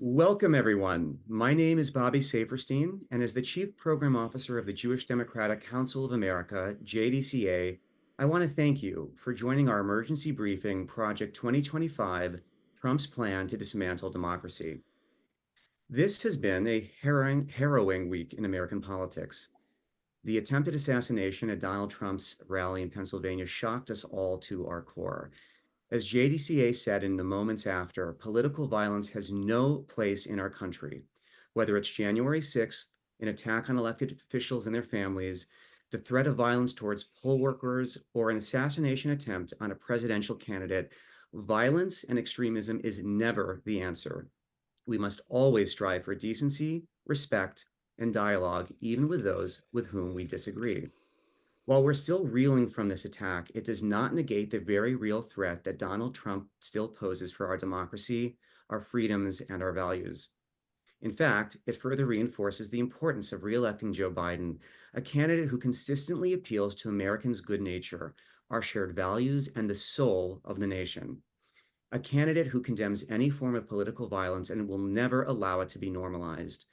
Welcome, everyone. My name is Bobby Saferstein, and as the Chief Program Officer of the Jewish Democratic Council of America, JDCA, I want to thank you for joining our emergency briefing, Project 2025, Trump's Plan to Dismantle Democracy. This has been a harrowing week in American politics. The attempted assassination at Donald Trump's rally in Pennsylvania shocked us all to our core. As JDCA said in the moments after, political violence has no place in our country, whether it's January 6th, an attack on elected officials and their families, the threat of violence towards poll workers, or an assassination attempt on a presidential candidate. Violence and extremism is never the answer. We must always strive for decency, respect, and dialogue, even with those with whom we disagree. While we're still reeling from this attack, it does not negate the very real threat that Donald Trump still poses for our democracy, our freedoms, and our values. In fact, it further reinforces the importance of re-electing Joe Biden, a candidate who consistently appeals to Americans' good nature, our shared values, and the soul of the nation. A candidate who condemns any form of political violence and will never allow it to be normalized.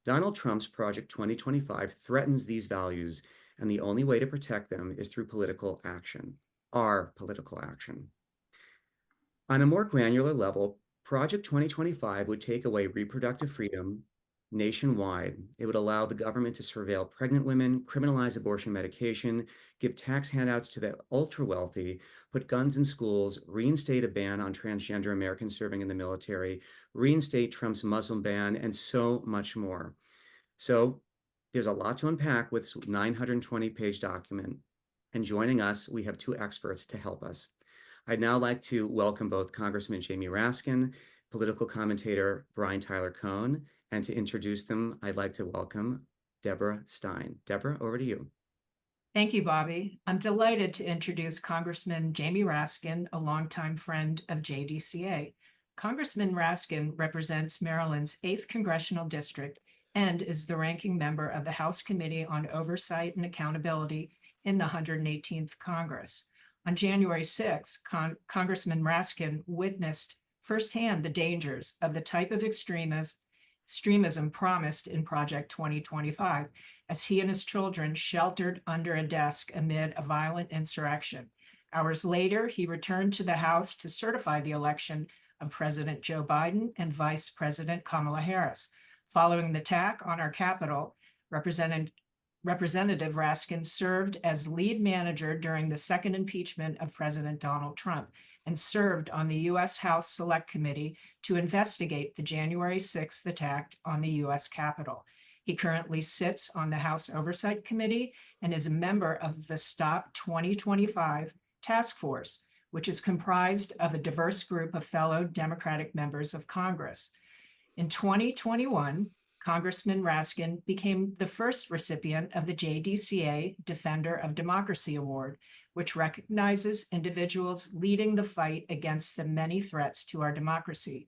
Donald Trump's Project 2025 threatens these values, and the only way to protect them is through political action, our political action. On a more granular level, Project 2025 would take away reproductive freedom nationwide. It would allow the government to surveil pregnant women, criminalize abortion medication, give tax handouts to the ultra wealthy, put guns in schools, reinstate a ban on transgender Americans serving in the military, reinstate Trump's Muslim ban, and so much more. So there's a lot to unpack with 920-page document. And joining us, we have two experts to help us. I'd now like to welcome both Congressman Jamie Raskin, political commentator Brian Tyler Cohen, and to introduce them, I'd like to welcome Deborah Stein. Deborah, over to you. Thank you, Bobby. I'm delighted to introduce Congressman Jamie Raskin, a longtime friend of JDCA. Congressman Raskin represents Maryland's 8th Congressional District and is the ranking member of the House Committee on Oversight and Accountability in the 118th Congress. On January 6, Congressman Raskin witnessed firsthand the dangers of the type of extremism promised in Project 2025, as he and his children sheltered under a desk amid a violent insurrection. Hours later, he returned to the House to certify the election of President Joe Biden and Vice President Kamala Harris. Following the attack on our Capitol, Representative Raskin served as lead manager during the second impeachment of President Donald Trump and served on the U.S. House Select Committee to investigate the January 6th attack on the U.S. Capitol. He currently sits on the House Oversight Committee and is a member of the Stop 2025 Task Force, which is comprised of a diverse group of fellow Democratic members of Congress. In 2021, Congressman Raskin became the first recipient of the JDCA Defender of Democracy Award, which recognizes individuals leading the fight against the many threats to our democracy.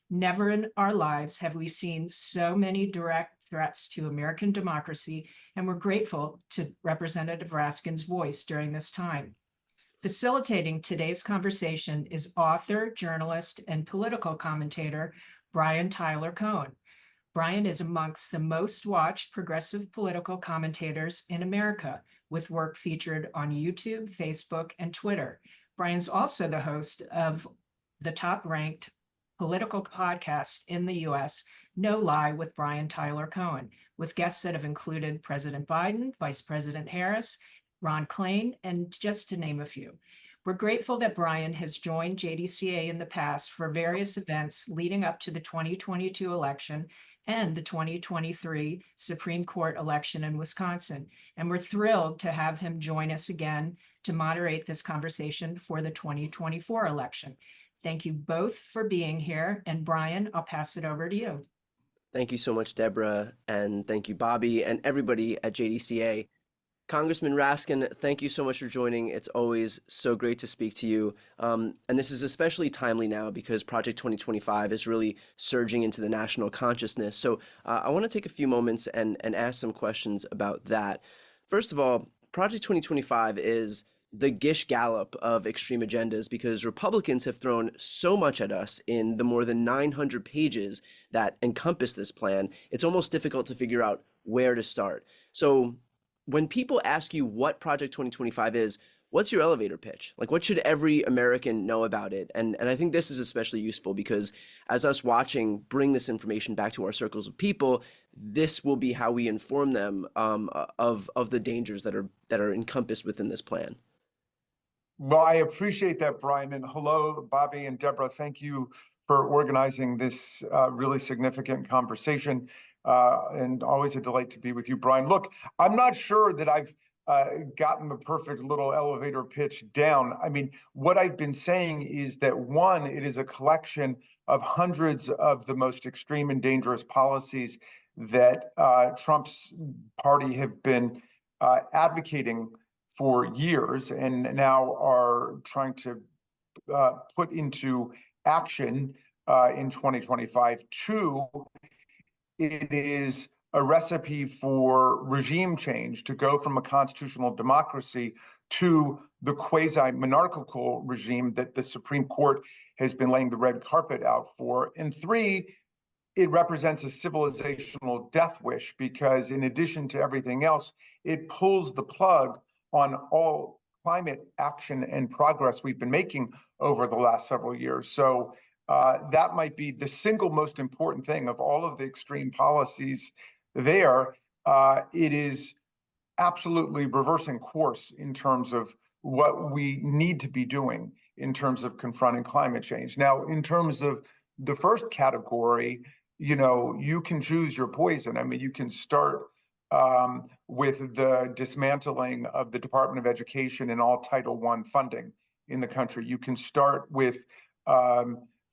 Never in our lives have we seen so many direct threats to American democracy, and we're grateful to Representative Raskin's voice during this time. Facilitating today's conversation is author, journalist, and political commentator Brian Tyler Cohen. Brian is amongst the most watched progressive political commentators in America, with work featured on YouTube, Facebook, and Twitter. Brian's also the host of the top-ranked political podcast in the U.S., No Lie with Brian Tyler Cohen, with guests that have included President Biden, Vice President Harris, Ron Klain, and just to name a few. We're grateful that Brian has joined JDCA in the past for various events leading up to the 2022 election and the 2023 Supreme Court election in Wisconsin. And we're thrilled to have him join us again to moderate this conversation for the 2024 election. Thank you both for being here. And Brian, I'll pass it over to you. Thank you so much, Deborah, and thank you, Bobby, and everybody at JDCA. Congressman Raskin, thank you so much for joining. It's always so great to speak to you. And this is especially timely now because Project 2025 is really surging into the national consciousness. So I want to take a few moments and ask some questions about that. First of all, Project 2025 is the gish gallop of extreme agendas because Republicans have thrown so much at us in the more than 900 pages that encompass this plan. It's almost difficult to figure out where to start. So when people ask you what Project 2025 is, what's your elevator pitch? Like, what should every American know about it? And I think this is especially useful because as us watching bring this information back to our circles of people, this will be how we inform them of the dangers that are encompassed within this plan. Well, I appreciate that, Brian. And hello, Bobby and Deborah. Thank you for organizing this really significant conversation. And always a delight to be with you, Brian. Look, I'm not sure that I've gotten the perfect little elevator pitch down. I mean, what I've been saying is that one, it is a collection of hundreds of the most extreme and dangerous policies that Trump's party have been advocating for years and now are trying to put into action in 2025. Two, it is a recipe for regime change to go from a constitutional democracy to the quasi-monarchical regime that the Supreme Court has been laying the red carpet out for. And three, it represents a civilizational death wish because in addition to everything else, it pulls the plug on all climate action and progress we've been making over the last several years. So that might be the single most important thing of all of the extreme policies there. It is absolutely reversing course in terms of what we need to be doing in terms of confronting climate change. Now, in terms of the first category, you can choose your poison. I mean, you can start with the dismantling of the Department of Education and all Title I funding in the country. You can start with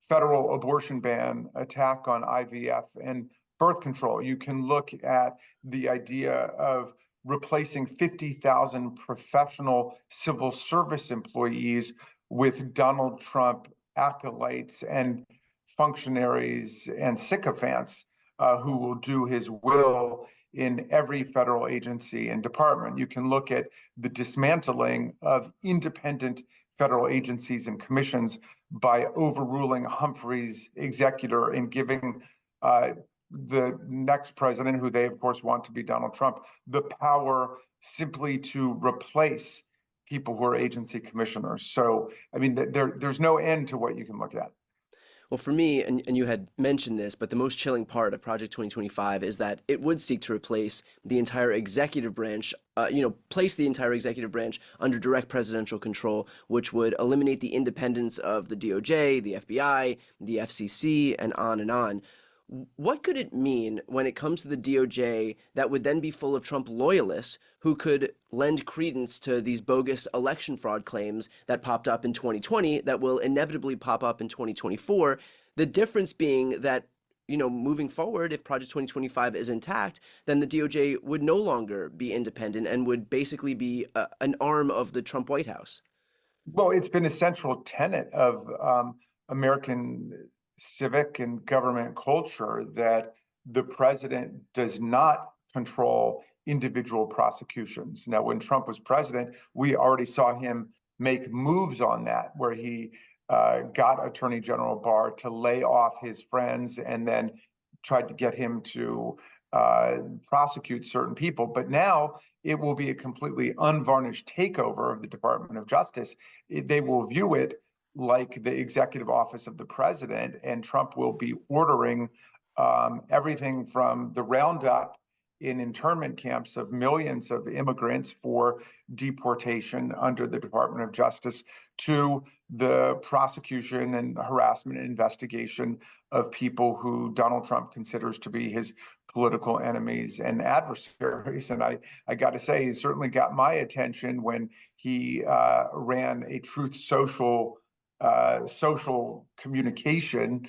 federal abortion ban, attack on IVF and birth control. You can look at the idea of replacing 50,000 professional civil service employees with Donald Trump acolytes and functionaries and sycophants who will do his will in every federal agency and department. You can look at the dismantling of independent federal agencies and commissions by overruling Humphrey's executor and giving the next president, who they of course want to be Donald Trump, the power simply to replace people who are agency commissioners. So, I mean, there's no end to what you can look at. Well, for me, and you had mentioned this, but the most chilling part of Project 2025 is that it would seek to replace the entire executive branch, place the entire executive branch under direct presidential control, which would eliminate the independence of the DOJ, the FBI, the FCC, and on and on. What could it mean when it comes to the DOJ that would then be full of Trump loyalists who could lend credence to these bogus election fraud claims that popped up in 2020 that will inevitably pop up in 2024? The difference being that, moving forward, if Project 2025 is intact, then the DOJ would no longer be independent and would basically be an arm of the Trump White House. Well, it's been a central tenet of American civic and government culture that the president does not control individual prosecutions. Now, when Trump was president, we already saw him make moves on that, where he got Attorney General Barr to lay off his friends and then tried to get him to prosecute certain people. But now it will be a completely unvarnished takeover of the Department of Justice. They will view it like the executive office of the president, and Trump will be ordering everything from the roundup in internment camps of millions of immigrants for deportation under the Department of Justice to the prosecution and harassment and investigation of people who Donald Trump considers to be his political enemies and adversaries. And I got to say, he certainly got my attention when he ran a Truth Social communication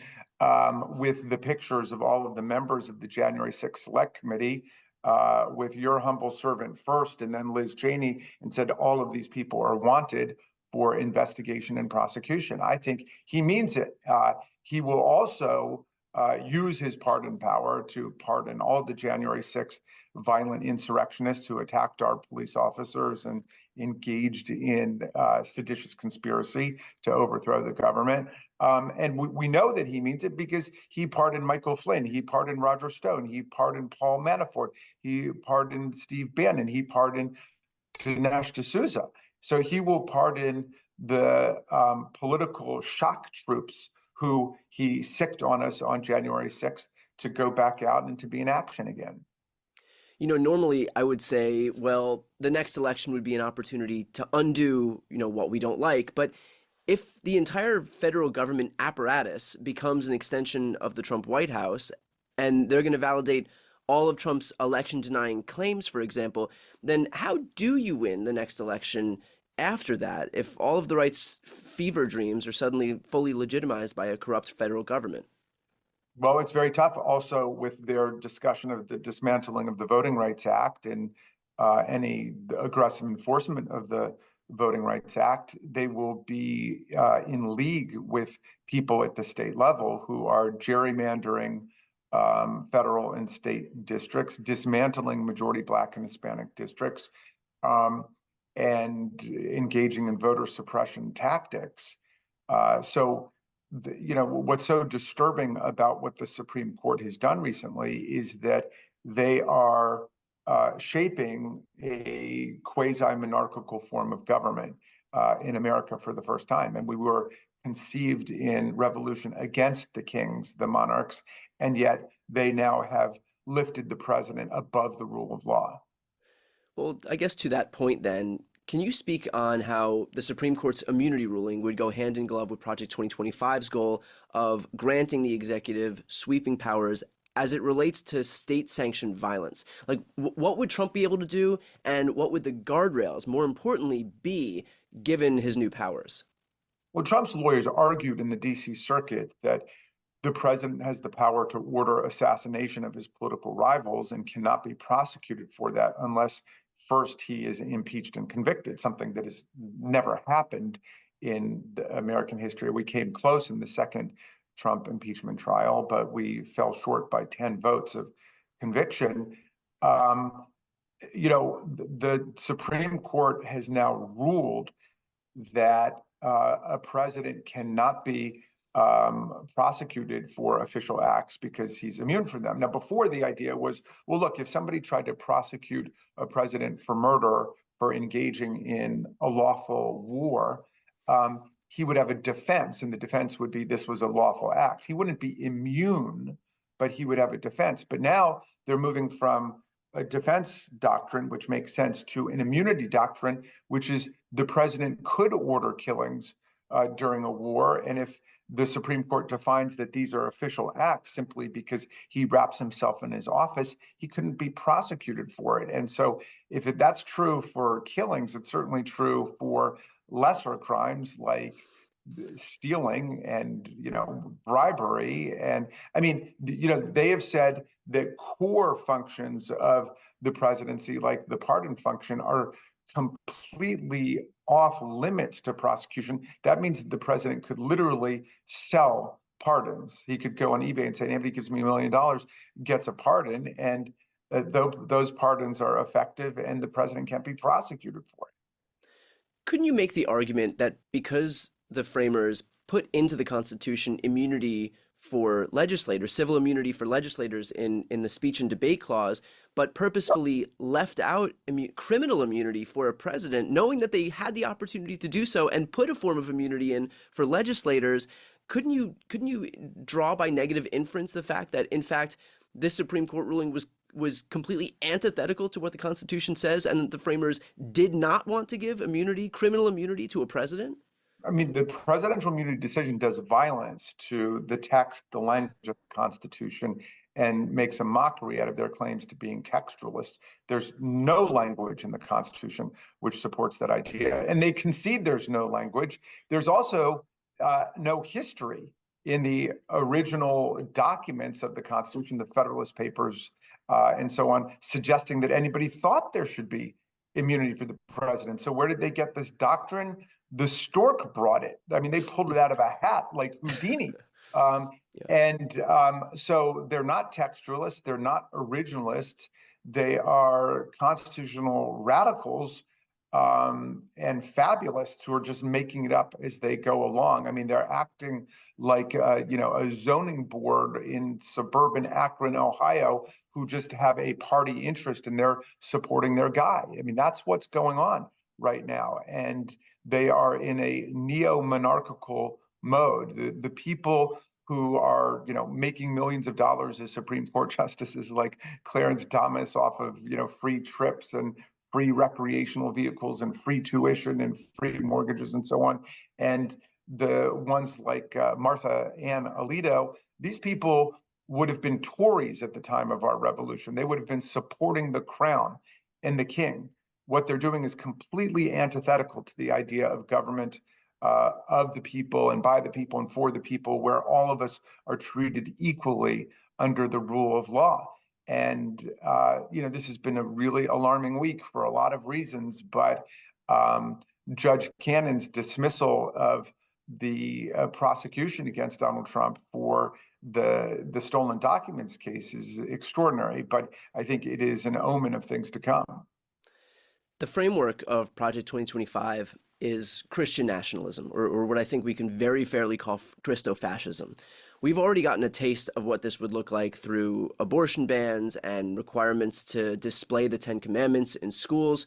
with the pictures of all of the members of the January 6th Select Committee, with your humble servant first, and then Liz Cheney, and said all of these people are wanted for investigation and prosecution. I think he means it. He will also use his pardon power to pardon all the January 6th violent insurrectionists who attacked our police officers and engaged in seditious conspiracy to overthrow the government. And we know that he means it because he pardoned Michael Flynn, he pardoned Roger Stone, he pardoned Paul Manafort, he pardoned Steve Bannon, he pardoned Dinesh D'Souza. So he will pardon the political shock troops who he sicked on us on January 6th to go back out and to be in action again. You know, normally I would say, well, the next election would be an opportunity to undo, what we don't like. But if the entire federal government apparatus becomes an extension of the Trump White House, and they're going to validate all of Trump's election denying claims, for example, then how do you win the next election after that if all of the right's fever dreams are suddenly fully legitimized by a corrupt federal government? Well, it's very tough also with their discussion of the dismantling of the Voting Rights Act and any aggressive enforcement of the Voting Rights Act. They will be in league with people at the state level who are gerrymandering federal and state districts, dismantling majority Black and Hispanic districts, and engaging in voter suppression tactics. What's so disturbing about what the Supreme Court has done recently is that they are shaping a quasi-monarchical form of government in America for the first time. And we were conceived in revolution against the kings, the monarchs, and yet they now have lifted the president above the rule of law. Well, I guess to that point then, can you speak on how the Supreme Court's immunity ruling would go hand in glove with Project 2025's goal of granting the executive sweeping powers as it relates to state-sanctioned violence? Like, what would Trump be able to do, and what would the guardrails, more importantly, be given his new powers? Well, Trump's lawyers argued in the D.C. Circuit that the president has the power to order assassination of his political rivals and cannot be prosecuted for that unless first he is impeached and convicted, something that has never happened in American history. We came close in the second Trump impeachment trial, but we fell short by 10 votes of conviction. The Supreme Court has now ruled that a president cannot be prosecuted for official acts because he's immune from them. Now, before the idea was, well, look, if somebody tried to prosecute a president for murder for engaging in a lawful war, he would have a defense, and the defense would be this was a lawful act. He wouldn't be immune, but he would have a defense. But now they're moving from a defense doctrine, which makes sense, to an immunity doctrine, which is the president could order killings during a war. And if the Supreme Court defines that these are official acts simply because he wraps himself in his office, he couldn't be prosecuted for it. And so if that's true for killings, it's certainly true for lesser crimes like stealing and, bribery. And I mean, they have said that core functions of the presidency, like the pardon function, are completely off limits to prosecution. That means that the president could literally sell pardons. He could go on eBay and say, anybody gives me $1 million, gets a pardon, and those pardons are effective and the president can't be prosecuted for it. Couldn't you make the argument that because the framers put into the Constitution immunity for legislators, civil immunity for legislators in the speech and debate clause, but purposefully left out criminal immunity for a president, knowing that they had the opportunity to do so and put a form of immunity in for legislators, couldn't you draw by negative inference the fact that, in fact, this Supreme Court ruling was completely antithetical to what the Constitution says, and the framers did not want to give criminal immunity to a president? I mean, the presidential immunity decision does violence to the text, the language of the Constitution, and makes a mockery out of their claims to being textualists. There's no language in the Constitution which supports that idea. And they concede there's no language. There's also no history in the original documents of the Constitution, the Federalist Papers, and so on, suggesting that anybody thought there should be immunity for the president. So where did they get this doctrine? The stork brought it. I mean, they pulled it out of a hat like Houdini. Yeah. So they're not textualists, they're not originalists, they are constitutional radicals and fabulists who are just making it up as they go along. I mean, they're acting like a zoning board in suburban Akron, Ohio, who just have a party interest and they're supporting their guy. I mean, that's what's going on right now, and they are in a neo-monarchical mode. The people who are, making millions of dollars as Supreme Court justices, like Clarence Thomas, off of, free trips and free recreational vehicles and free tuition and free mortgages and so on. And the ones like Martha Ann Alito, these people would have been Tories at the time of our revolution. They would have been supporting the crown and the king. What they're doing is completely antithetical to the idea of government of the people and by the people and for the people, where all of us are treated equally under the rule of law. And, this has been a really alarming week for a lot of reasons, but Judge Cannon's dismissal of the prosecution against Donald Trump for the stolen documents case is extraordinary, but I think it is an omen of things to come. The framework of Project 2025 is Christian nationalism, or what I think we can very fairly call Christo-fascism. We've already gotten a taste of what this would look like through abortion bans and requirements to display the Ten Commandments in schools.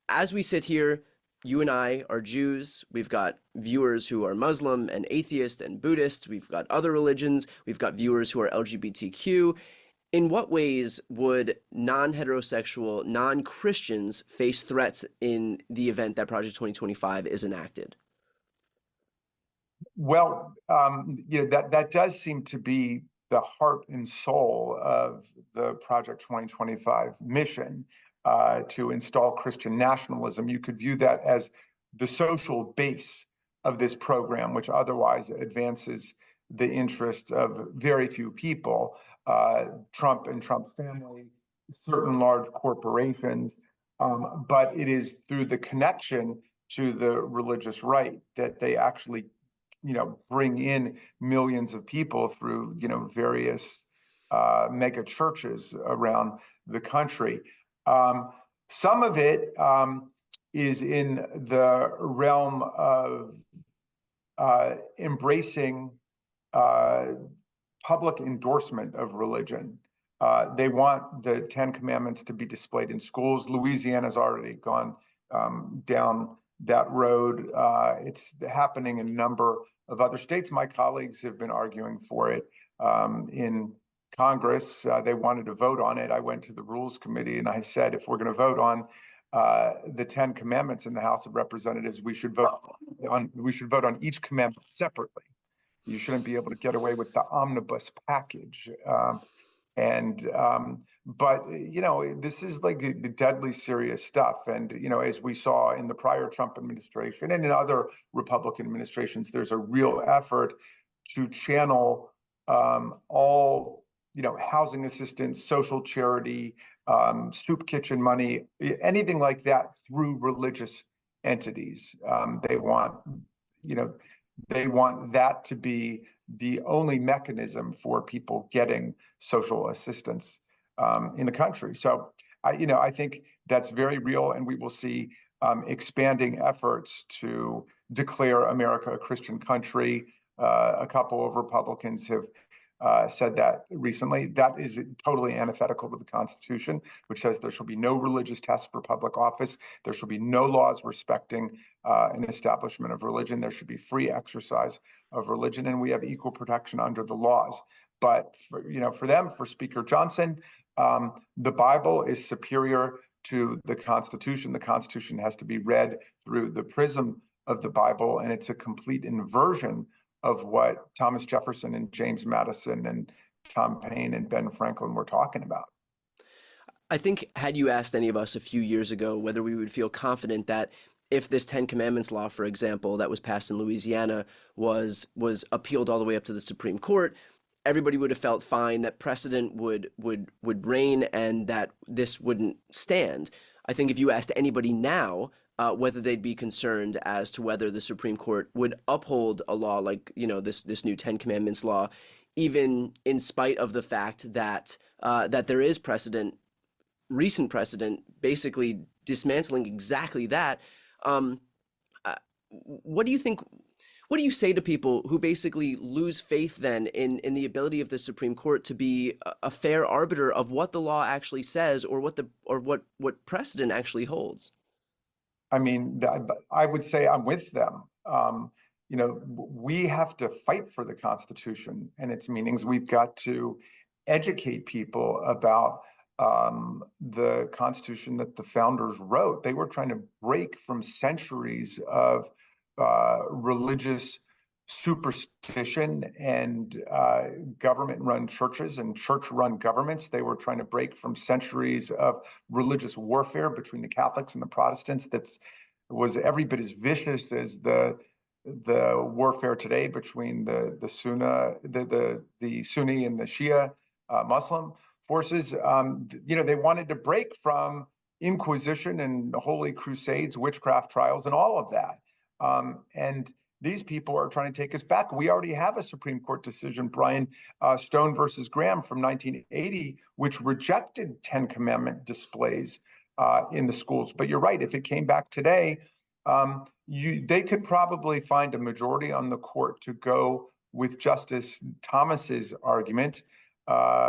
As we sit here, you and I are Jews. We've got viewers who are Muslim and atheist and Buddhist. We've got other religions. We've got viewers who are LGBTQ. In what ways would non-heterosexual, non-Christians face threats in the event that Project 2025 is enacted? Well, that does seem to be the heart and soul of the Project 2025 mission, to install Christian nationalism. You could view that as the social base of this program, which otherwise advances the interests of very few people, Trump and Trump's family, certain large corporations, but it is through the connection to the religious right that they actually, bring in millions of people through, various mega churches around the country. Some of it is in the realm of embracing public endorsement of religion. They want the Ten Commandments to be displayed in schools. Louisiana's already gone down that road. It's happening in a number of other states. My colleagues have been arguing for it in Congress. They wanted to vote on it. I went to the Rules Committee and I said, if we're going to vote on the Ten Commandments in the House of Representatives, we should vote on each commandment separately. You shouldn't be able to get away with the omnibus package. But this is like deadly serious stuff. And, as we saw in the prior Trump administration and in other Republican administrations, there's a real effort to channel all, housing assistance, social charity, soup kitchen money, anything like that through religious entities. They want that to be the only mechanism for people getting social assistance in the country. So, I think that's very real, and we will see expanding efforts to declare America a Christian country. A couple of Republicans have said that recently. That is totally antithetical to the Constitution, which says there shall be no religious test for public office. There shall be no laws respecting an establishment of religion. There should be free exercise of religion, and we have equal protection under the laws. But for Speaker Johnson, the Bible is superior to the Constitution. The Constitution has to be read through the prism of the Bible, and it's a complete inversion of what Thomas Jefferson and James Madison and Tom Paine and Ben Franklin were talking about. I think had you asked any of us a few years ago whether we would feel confident that if this Ten Commandments law, for example, that was passed in Louisiana was appealed all the way up to the Supreme Court, everybody would have felt fine, that precedent would reign and that this wouldn't stand. I think if you asked anybody now whether they'd be concerned as to whether the Supreme Court would uphold a law like, this new Ten Commandments law, even in spite of the fact that that there is recent precedent, basically dismantling exactly that. What do you think? What do you say to people who basically lose faith then in the ability of the Supreme Court to be a fair arbiter of what the law actually says, or what precedent actually holds? I mean, I would say I'm with them. We have to fight for the Constitution and its meanings. We've got to educate people about the Constitution that the founders wrote. They were trying to break from centuries of religious superstition and government-run churches and church-run governments. They were trying to break from centuries of religious warfare between the Catholics and the Protestants that was every bit as vicious as the warfare today between the Sunni and the Shia Muslim forces. They wanted to break from Inquisition and holy crusades, witchcraft trials, and all of that. And these people are trying to take us back. We already have a Supreme Court decision, Brian, Stone versus Graham from 1980, which rejected 10 Commandment displays in the schools. But you're right, if it came back today, they could probably find a majority on the court to go with Justice Thomas's argument,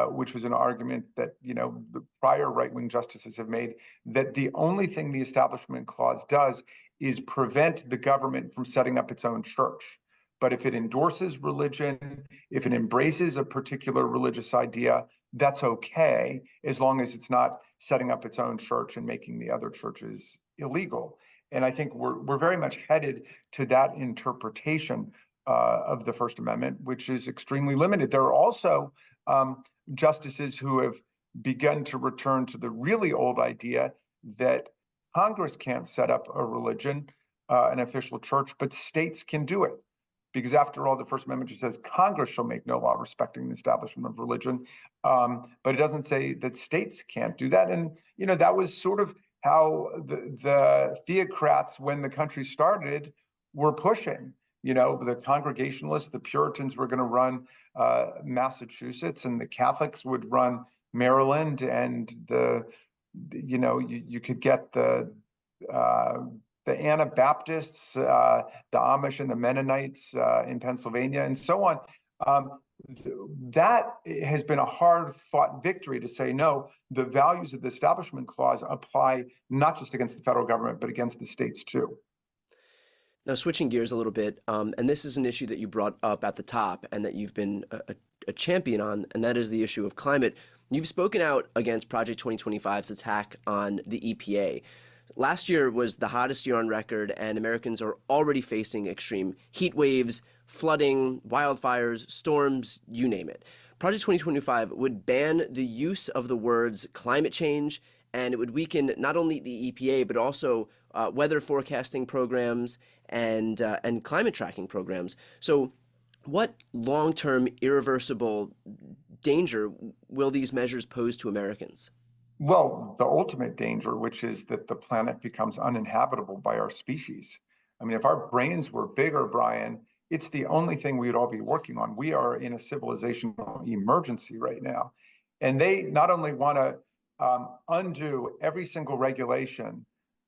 which was an argument that the prior right-wing justices have made, that the only thing the Establishment Clause does is prevent the government from setting up its own church. But if it endorses religion, if it embraces a particular religious idea, that's okay, as long as it's not setting up its own church and making the other churches illegal. And I think we're very much headed to that interpretation of the First Amendment, which is extremely limited. There are also justices who have begun to return to the really old idea that Congress can't set up a religion, an official church, but states can do it. Because after all, the First Amendment just says Congress shall make no law respecting the establishment of religion. But it doesn't say that states can't do that. And, that was sort of how the theocrats, when the country started, were pushing. The Congregationalists, the Puritans were going to run Massachusetts, and the Catholics would run Maryland, and you could get the Anabaptists, the Amish and the Mennonites in Pennsylvania, and so on. That has been a hard-fought victory to say, no, the values of the Establishment Clause apply not just against the federal government, but against the states too. Now, switching gears a little bit, and this is an issue that you brought up at the top and that you've been a champion on, and that is the issue of climate. You've spoken out against Project 2025's attack on the EPA. Last year was the hottest year on record, and Americans are already facing extreme heat waves, flooding, wildfires, storms, you name it. Project 2025 would ban the use of the words climate change, and it would weaken not only the EPA, but also weather forecasting programs and climate tracking programs. So what long-term irreversible danger will these measures pose to Americans? Well, the ultimate danger, which is that the planet becomes uninhabitable by our species. I mean, if our brains were bigger, Brian, it's the only thing we would all be working on. We are in a civilizational emergency right now. And they not only want to undo every single regulation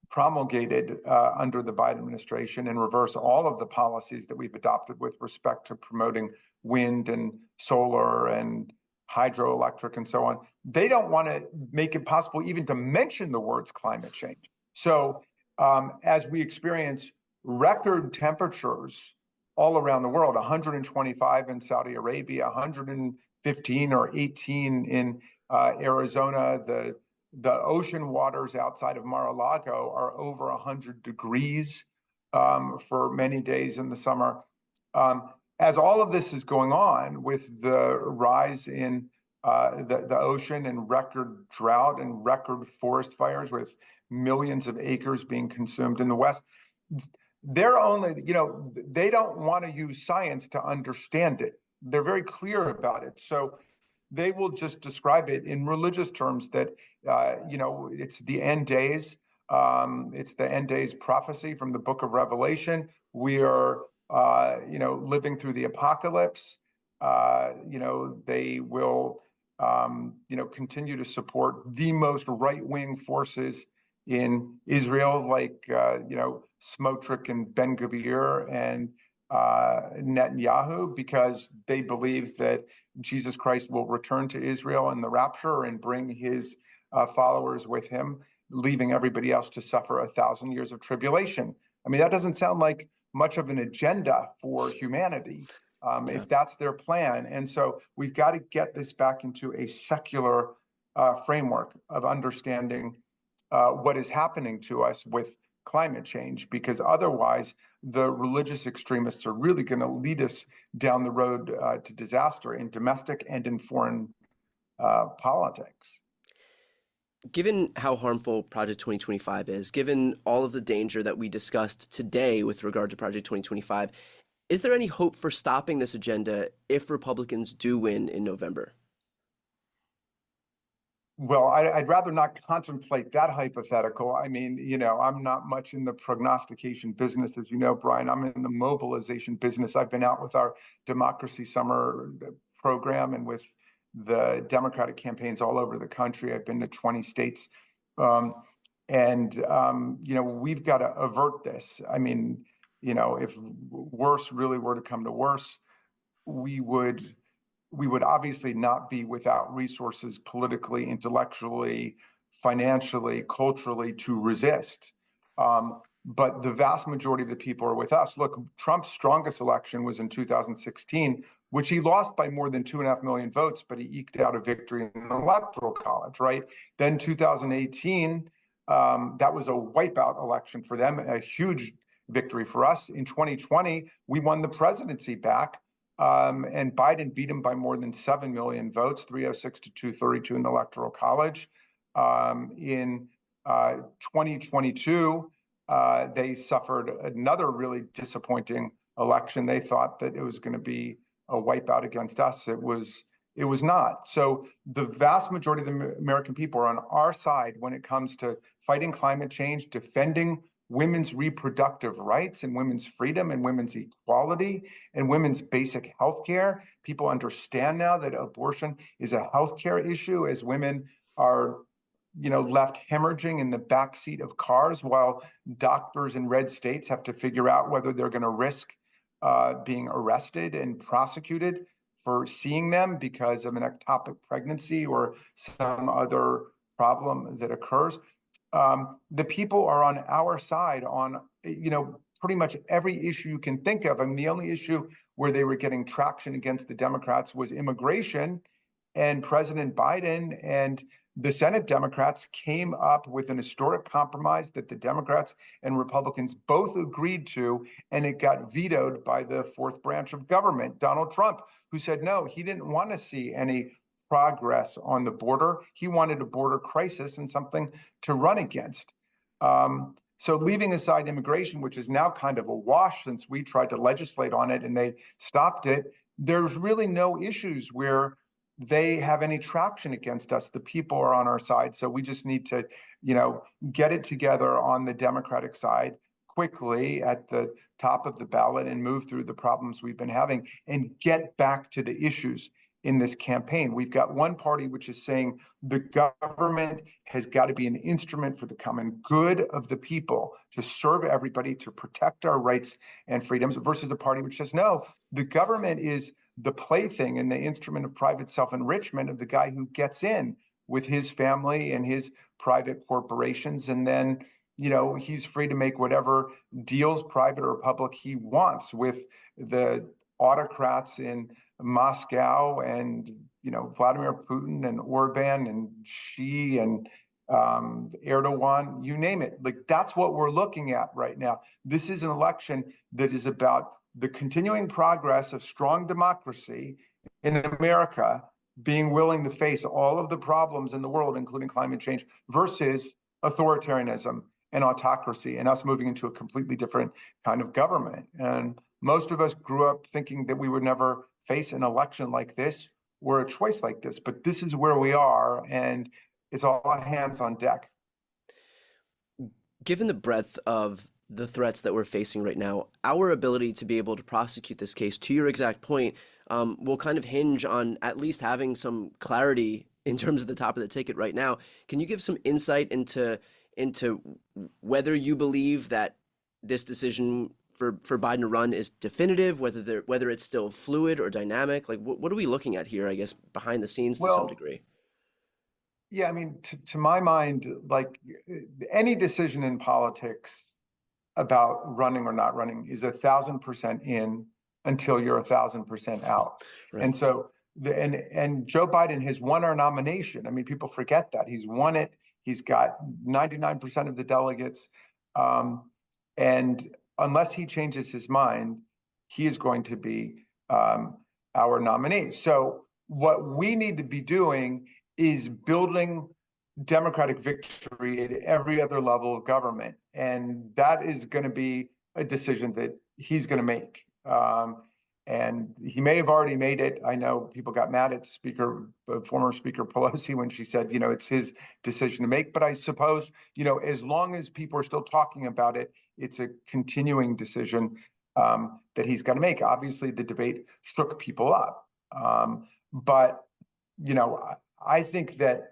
promulgated under the Biden administration and reverse all of the policies that we've adopted with respect to promoting wind and solar and hydroelectric and so on. They don't want to make it possible even to mention the words climate change. So as we experience record temperatures all around the world, 125 in Saudi Arabia, 115 or 18 in Arizona, the ocean waters outside of Mar-a-Lago are over 100 degrees for many days in the summer. As all of this is going on with the rise in the ocean and record drought and record forest fires with millions of acres being consumed in the West, they're only, they don't want to use science to understand it. They're very clear about it. So they will just describe it in religious terms that, it's the end days. It's the end days prophecy from the book of Revelation. We are, living through the apocalypse. They will, continue to support the most right-wing forces in Israel, like, Smotrich and Ben-Gvir and Netanyahu, because they believe that Jesus Christ will return to Israel in the rapture and bring his followers with him, leaving everybody else to suffer 1,000 years of tribulation. I mean, that doesn't sound like much of an agenda for humanity, if that's their plan. And so we've got to get this back into a secular framework of understanding what is happening to us with climate change, because otherwise the religious extremists are really going to lead us down the road to disaster in domestic and in foreign politics. Given how harmful Project 2025 is, given all of the danger that we discussed today with regard to Project 2025, is there any hope for stopping this agenda if Republicans do win in November? Well, I'd rather not contemplate that hypothetical. I mean, I'm not much in the prognostication business, as you know, Brian. I'm in the mobilization business. I've been out with our Democracy Summer program and with the Democratic campaigns all over the country. I've been to 20 states. We've got to avert this. I mean, if worse really were to come to worse, we would obviously not be without resources politically, intellectually, financially, culturally to resist. But the vast majority of the people are with us. Look, Trump's strongest election was in 2016, which he lost by more than 2.5 million votes, but he eked out a victory in the Electoral College, right? Then 2018, that was a wipeout election for them, a huge victory for us. In 2020, we won the presidency back. And Biden beat him by more than 7 million votes, 306 to 232 in the Electoral College. In 2022, they suffered another really disappointing election. They thought that it was going to be a wipeout against us. It was not. So the vast majority of the American people are on our side when it comes to fighting climate change, defending women's reproductive rights and women's freedom and women's equality and women's basic health care. People understand now that abortion is a health care issue, as women are, left hemorrhaging in the backseat of cars while doctors in red states have to figure out whether they're going to risk being arrested and prosecuted for seeing them because of an ectopic pregnancy or some other problem that occurs. The people are on our side on, pretty much every issue you can think of. I mean, the only issue where they were getting traction against the Democrats was immigration, and President Biden and the Senate Democrats came up with an historic compromise that the Democrats and Republicans both agreed to, and it got vetoed by the fourth branch of government, Donald Trump, who said no, he didn't want to see any progress on the border. He wanted a border crisis and something to run against. So leaving aside immigration, which is now kind of a wash since we tried to legislate on it and they stopped it, there's really no issues where they have any traction against us. The people are on our side. So we just need to, get it together on the Democratic side quickly at the top of the ballot and move through the problems we've been having and get back to the issues in this campaign. We've got one party which is saying the government has got to be an instrument for the common good of the people, to serve everybody, to protect our rights and freedoms, versus a party which says, no, the government is the plaything and the instrument of private self-enrichment of the guy who gets in with his family and his private corporations. And then, he's free to make whatever deals, private or public, he wants with the autocrats in Moscow and, Vladimir Putin and Orban and Xi and Erdogan, you name it. Like, that's what we're looking at right now. This is an election that is about the continuing progress of strong democracy in America being willing to face all of the problems in the world, including climate change, versus authoritarianism and autocracy, and us moving into a completely different kind of government. And most of us grew up thinking that we would never face an election like this or a choice like this, but this is where we are, and it's all hands on deck. given the breadth of the threats that we're facing right now, our ability to be able to prosecute this case, to your exact point, will kind of hinge on at least having some clarity in terms of the top of the ticket right now. Can you give some insight into whether you believe that this decision for Biden to run is definitive, whether it's still fluid or dynamic? Like, what are we looking at here, I guess, behind the scenes to some degree? Yeah, I mean, to my mind, like any decision in politics about running or not running is 1,000% in until you're 1,000% out. Right. And so, and Joe Biden has won our nomination. I mean, people forget that he's won it. He's got 99% of the delegates, and unless he changes his mind, he is going to be our nominee. So what we need to be doing is building Democratic victory at every other level of government. And that is going to be a decision that he's going to make. And he may have already made it. I know people got mad at former Speaker Pelosi when she said, it's his decision to make. But I suppose, as long as people are still talking about it, it's a continuing decision that he's going to make. Obviously, the debate shook people up. But, I think that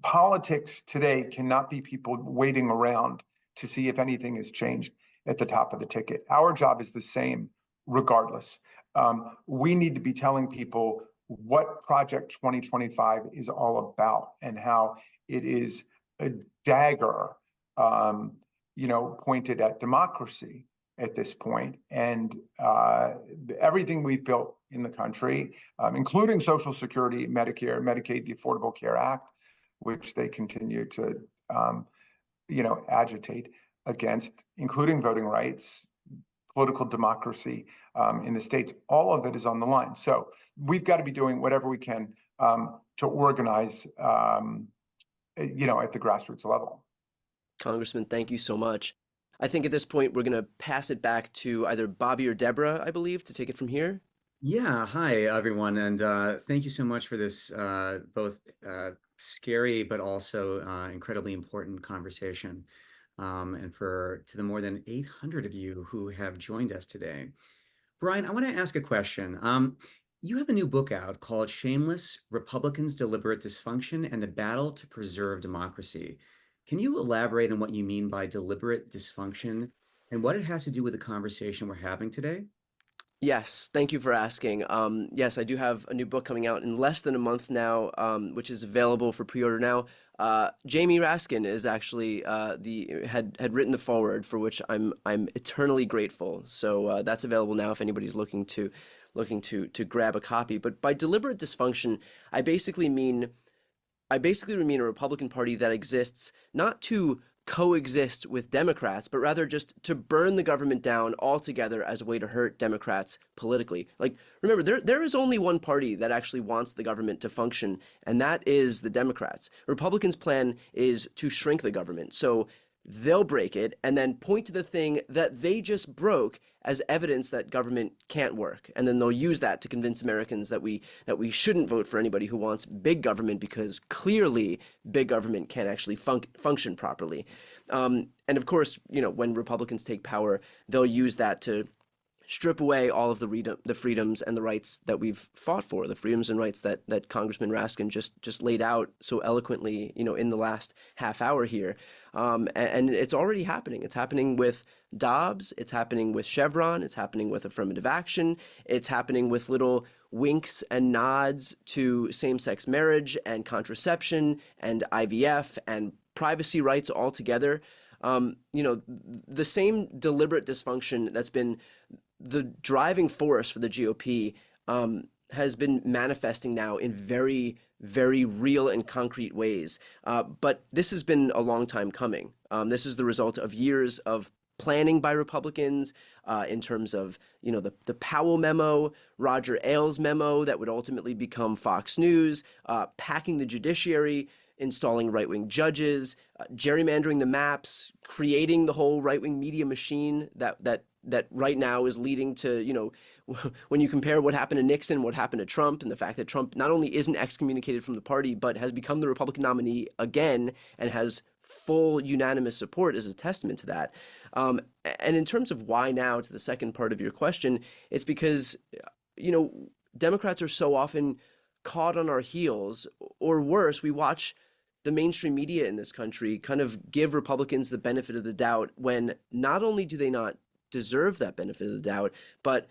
politics today cannot be people waiting around to see if anything has changed at the top of the ticket. Our job is the same regardless. We need to be telling people what Project 2025 is all about and how it is a dagger, pointed at democracy at this point. And everything we've built in the country, including Social Security, Medicare, Medicaid, the Affordable Care Act, which they continue to, agitate against, including voting rights, political democracy in the states. All of it is on the line. So we've got to be doing whatever we can to organize, at the grassroots level. Congressman, thank you so much. I think at this point, we're going to pass it back to either Bobby or Deborah, I believe, to take it from here. Yeah, hi, everyone. And thank you so much for this both scary but also incredibly important conversation. And to the more than 800 of you who have joined us today. Brian, I want to ask a question. You have a new book out called Shameless: Republicans' Deliberate Dysfunction and the Battle to Preserve Democracy. Can you elaborate on what you mean by deliberate dysfunction and what it has to do with the conversation we're having today? Yes, thank you for asking. Yes, I do have a new book coming out in less than a month now, which is available for pre-order now. Jamie Raskin is actually had written the foreword, for which I'm eternally grateful. So that's available now if anybody's looking to grab a copy. But by deliberate dysfunction, I basically mean a Republican Party that exists not to coexist with Democrats, but rather just to burn the government down altogether as a way to hurt Democrats politically. Like, remember, there is only one party that actually wants the government to function, and that is the Democrats. Republicans' plan is to shrink the government. So they'll break it and then point to the thing that they just broke as evidence that government can't work. And then they'll use that to convince Americans that we shouldn't vote for anybody who wants big government, because clearly big government can't actually function properly. And of course, when Republicans take power, they'll use that to strip away all of the freedoms and the rights that we've fought for, the freedoms and rights that Congressman Raskin just laid out so eloquently, in the last half hour here. And it's already happening. It's happening with Dobbs. It's happening with Chevron. It's happening with affirmative action. It's happening with little winks and nods to same-sex marriage and contraception and IVF and privacy rights altogether. The same deliberate dysfunction that's been the driving force for the GOP has been manifesting now in very, very real and concrete ways. But this has been a long time coming. This is the result of years of planning by Republicans in terms of, the Powell memo, Roger Ailes memo that would ultimately become Fox News, packing the judiciary, installing right-wing judges, gerrymandering the maps, creating the whole right-wing media machine that right now is leading to, when you compare what happened to Nixon, what happened to Trump, and the fact that Trump not only isn't excommunicated from the party, but has become the Republican nominee again and has full unanimous support, is a testament to that. And in terms of why now, to the second part of your question, it's because, Democrats are so often caught on our heels, or worse, we watch the mainstream media in this country kind of give Republicans the benefit of the doubt when not only do they not deserve that benefit of the doubt, but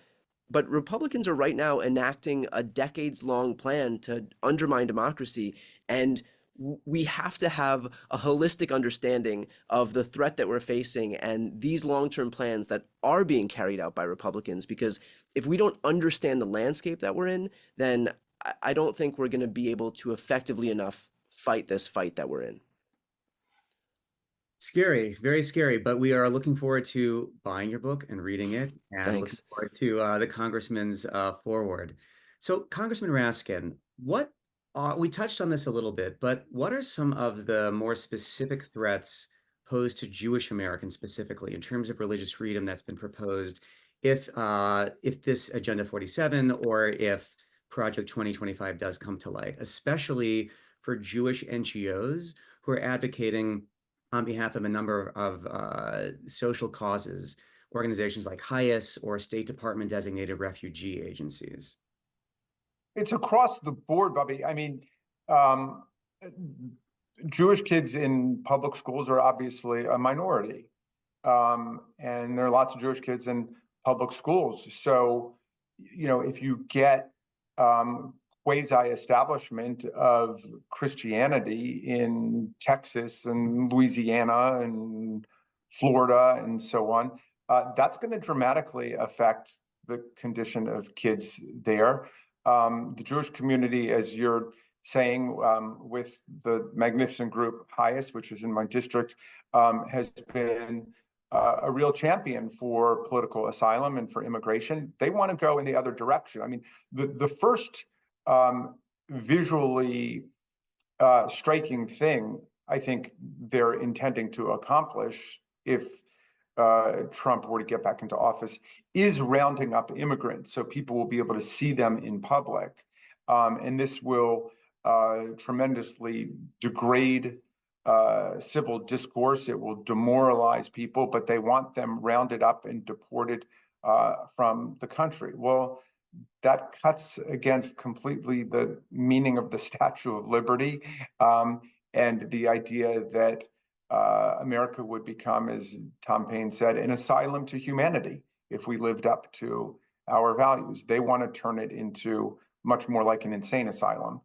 Republicans are right now enacting a decades-long plan to undermine democracy, and we have to have a holistic understanding of the threat that we're facing and these long-term plans that are being carried out by Republicans, because if we don't understand the landscape that we're in, then I don't think we're going to be able to effectively enough fight this fight that we're in. Scary, very scary, but we are looking forward to buying your book and reading it, and looking Thanks. forward to the Congressman's forward. So, Congressman Raskin, we touched on this a little bit, but what are some of the more specific threats posed to Jewish Americans specifically in terms of religious freedom that's been proposed if this Agenda 47 or if Project 2025 does come to light, especially for Jewish NGOs who are advocating on behalf of a number of social causes, organizations like HIAS or State Department designated refugee agencies? It's across the board, Bobby. I mean, Jewish kids in public schools are obviously a minority. And there are lots of Jewish kids in public schools. So, if you get quasi-establishment of Christianity in Texas and Louisiana and Florida and so on, that's going to dramatically affect the condition of kids there. The Jewish community, as you're saying, with the magnificent group HIAS, which is in my district, has been a real champion for political asylum and for immigration. They want to go in the other direction. I mean, the first visually striking thing I think they're intending to accomplish, if Trump were to get back into office, is rounding up immigrants so people will be able to see them in public. And this will tremendously degrade civil discourse. It will demoralize people, but they want them rounded up and deported from the country. Well, that cuts against completely the meaning of the Statue of Liberty, and the idea that America would become, as Tom Paine said, an asylum to humanity if we lived up to our values. They want to turn it into much more like an insane asylum,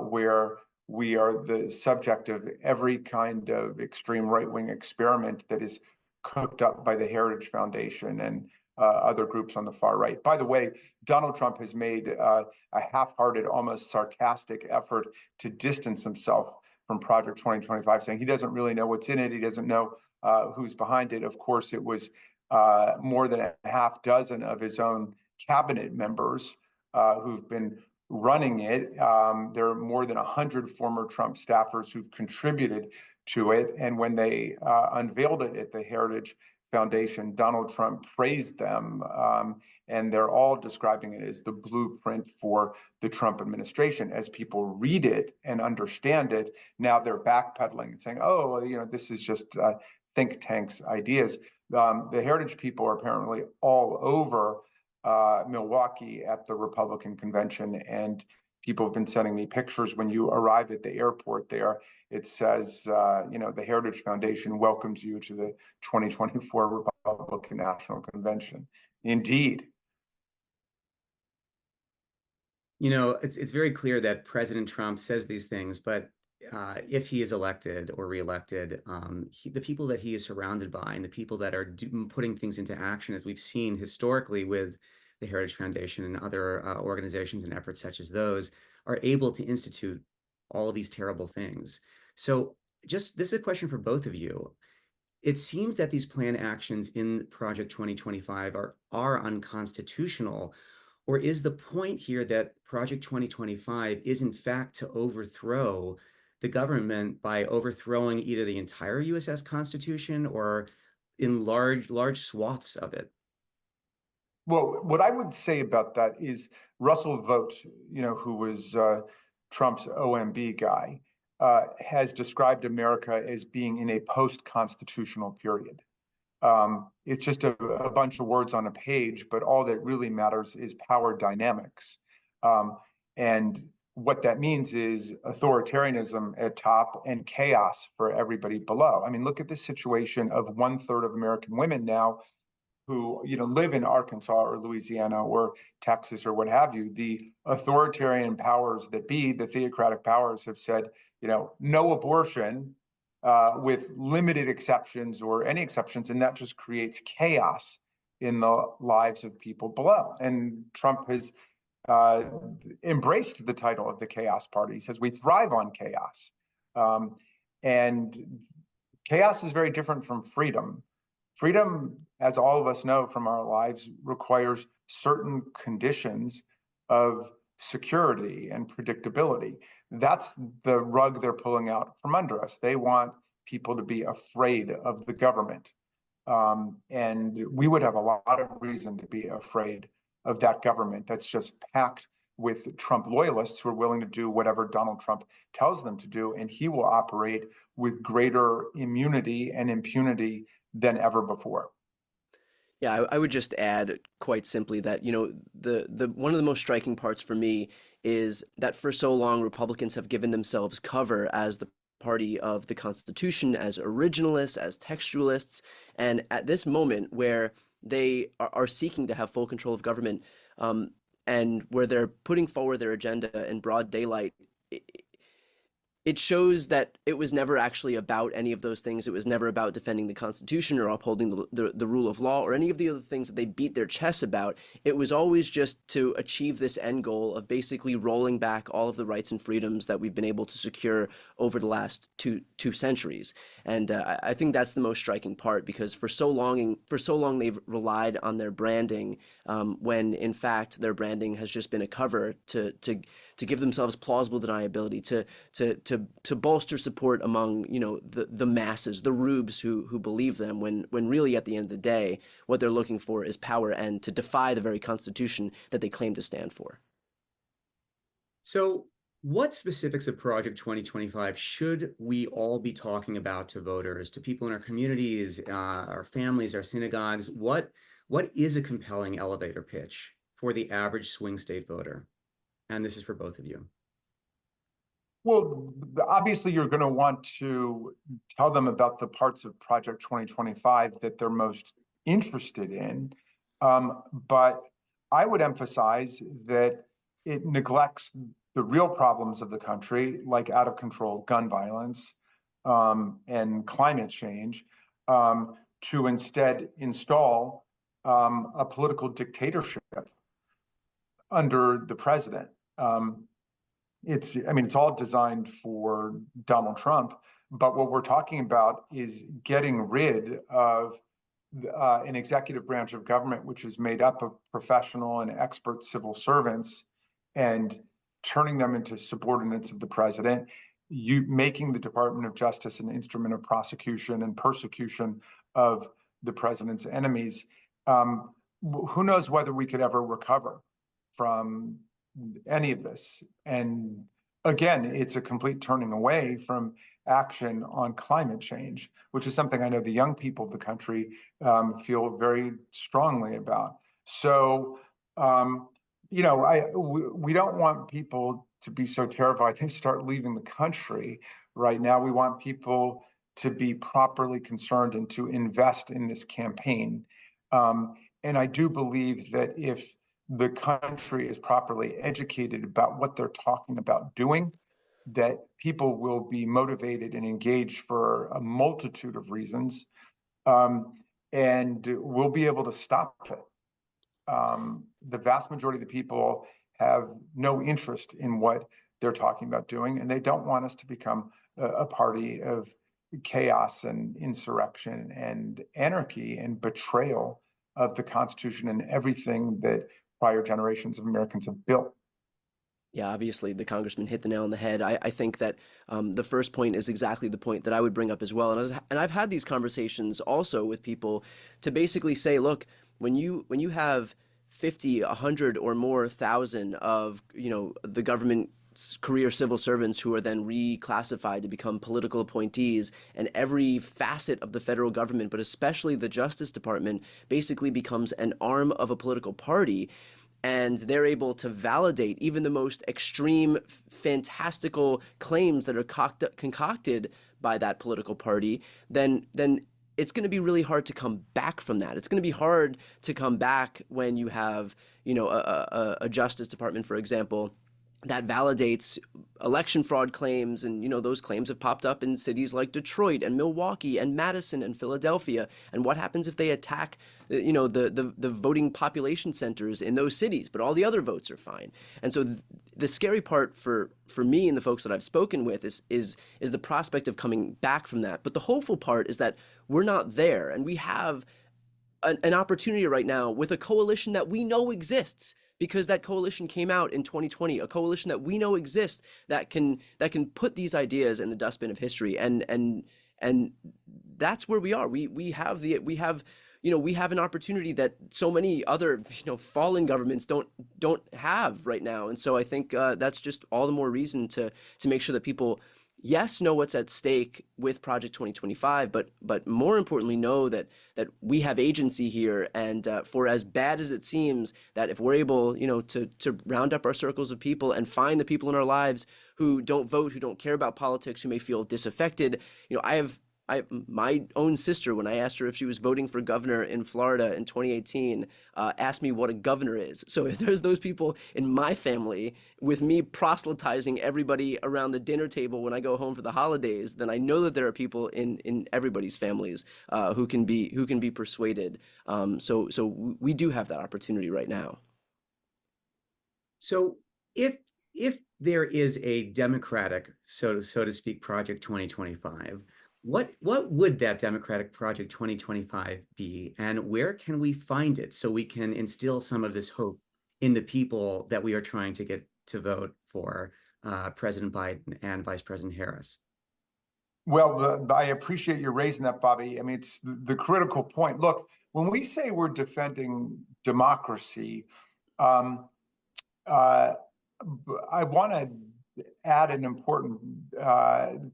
where we are the subject of every kind of extreme right-wing experiment that is cooked up by the Heritage Foundation and other groups on the far right. By the way, Donald Trump has made a half-hearted, almost sarcastic effort to distance himself from Project 2025, saying he doesn't really know what's in it. He doesn't know who's behind it. Of course, it was more than a half dozen of his own cabinet members who've been running it. There are more than 100 former Trump staffers who've contributed to it. And when they unveiled it at the Heritage Foundation, Donald Trump praised them, and they're all describing it as the blueprint for the Trump administration. As people read it and understand it, now they're backpedaling and saying, oh, this is just think tanks ideas. The Heritage people are apparently all over Milwaukee at the Republican convention, and people have been sending me pictures. When you arrive at the airport there, it says, the Heritage Foundation welcomes you to the 2024 Republican National Convention. Indeed. It's very clear that President Trump says these things, but if he is elected or reelected, the people that he is surrounded by and the people that are putting things into action, as we've seen historically with the Heritage Foundation and other organizations and efforts such as those, are able to institute all of these terrible things. So this is a question for both of you. It seems that these planned actions in Project 2025 are unconstitutional. Or is the point here that Project 2025 is in fact to overthrow the government by overthrowing either the entire USS Constitution or in large swaths of it? Well, what I would say about that is Russell Vogt, who was Trump's OMB guy, has described America as being in a post-constitutional period. It's just a bunch of words on a page, but all that really matters is power dynamics. And what that means is authoritarianism at top and chaos for everybody below. I mean, look at the situation of 1/3 of American women now who live in Arkansas or Louisiana or Texas or what have you. The authoritarian powers that be, the theocratic powers, have said, no abortion with limited exceptions or any exceptions, and that just creates chaos in the lives of people below. And Trump has embraced the title of the Chaos Party. He says we thrive on chaos, and chaos is very different from freedom. Freedom, as all of us know from our lives, requires certain conditions of security and predictability. That's the rug they're pulling out from under us. They want people to be afraid of the government. And we would have a lot of reason to be afraid of that government that's just packed with Trump loyalists who are willing to do whatever Donald Trump tells them to do, and he will operate with greater immunity and impunity than ever before. Yeah, I would just add quite simply that, the one of the most striking parts for me is that for so long Republicans have given themselves cover as the party of the Constitution, as originalists, as textualists, and at this moment where they are seeking to have full control of government, and where they're putting forward their agenda in broad daylight, it shows that it was never actually about any of those things. It was never about defending the Constitution or upholding the rule of law or any of the other things that they beat their chests about. It was always just to achieve this end goal of basically rolling back all of the rights and freedoms that we've been able to secure over the last two centuries. And I think that's the most striking part, because for so long they've relied on their branding, when in fact their branding has just been a cover to give themselves plausible deniability, to bolster support among the masses, the rubes who believe them, when really at the end of the day what they're looking for is power and to defy the very Constitution that they claim to stand for. So what specifics of Project 2025 should we all be talking about to voters, to people in our communities, our families, our synagogues? What is a compelling elevator pitch for the average swing state voter? And this is for both of you. Well, obviously, you're going to want to tell them about the parts of Project 2025 that they're most interested in. But I would emphasize that it neglects the real problems of the country, like out of control gun violence and climate change, to instead install a political dictatorship under the president. It's all designed for Donald Trump, but what we're talking about is getting rid of an executive branch of government which is made up of professional and expert civil servants and turning them into subordinates of the president, making the Department of Justice an instrument of prosecution and persecution of the president's enemies. Who knows whether we could ever recover from any of this? And again, it's a complete turning away from action on climate change, which is something I know the young people of the country feel very strongly about. So, we don't want people to be so terrified they start leaving the country right now. We want people to be properly concerned and to invest in this campaign. And I do believe that if the country is properly educated about what they're talking about doing, that people will be motivated and engaged for a multitude of reasons, and we'll be able to stop it. The vast majority of the people have no interest in what they're talking about doing, and they don't want us to become a party of chaos and insurrection and anarchy and betrayal of the Constitution and everything that prior generations of Americans have built. Yeah, obviously the congressman hit the nail on the head. I think that the first point is exactly the point that I would bring up as well. And I've had these conversations also with people to basically say, look, when you have 50, 100 or more thousand of, the government career civil servants who are then reclassified to become political appointees, and every facet of the federal government, but especially the Justice Department, basically becomes an arm of a political party. And they're able to validate even the most extreme, fantastical claims that are concocted by that political party, then it's going to be really hard to come back from that. It's going to be hard to come back when you have, a Justice Department, for example, that validates election fraud claims. And, those claims have popped up in cities like Detroit and Milwaukee and Madison and Philadelphia. And what happens if they attack, the voting population centers in those cities, but all the other votes are fine? And so the scary part for me and the folks that I've spoken with is the prospect of coming back from that. But the hopeful part is that we're not there, and we have an opportunity right now with a coalition that we know exists, because that coalition came out in 2020, a coalition that we know exists that can put these ideas in the dustbin of history, and that's where we are. We have an opportunity that so many other fallen governments don't have right now. And so I think that's just all the more reason to make sure that people, yes, know what's at stake with Project 2025, but more importantly, know that we have agency here. And for as bad as it seems, that if we're able, to round up our circles of people and find the people in our lives who don't vote, who don't care about politics, who may feel disaffected. My own sister, when I asked her if she was voting for governor in Florida in 2018, asked me what a governor is. So if there's those people in my family with me proselytizing everybody around the dinner table when I go home for the holidays, then I know that there are people in everybody's families who can be persuaded. So we do have that opportunity right now. So if there is a democratic, so to speak, Project 2025, what would that Democratic Project 2025 be, and where can we find it so we can instill some of this hope in the people that we are trying to get to vote for President Biden and Vice President Harris? Well, I appreciate you raising that, Bobby. I mean, it's the critical point. Look, when we say we're defending democracy, I want to add an important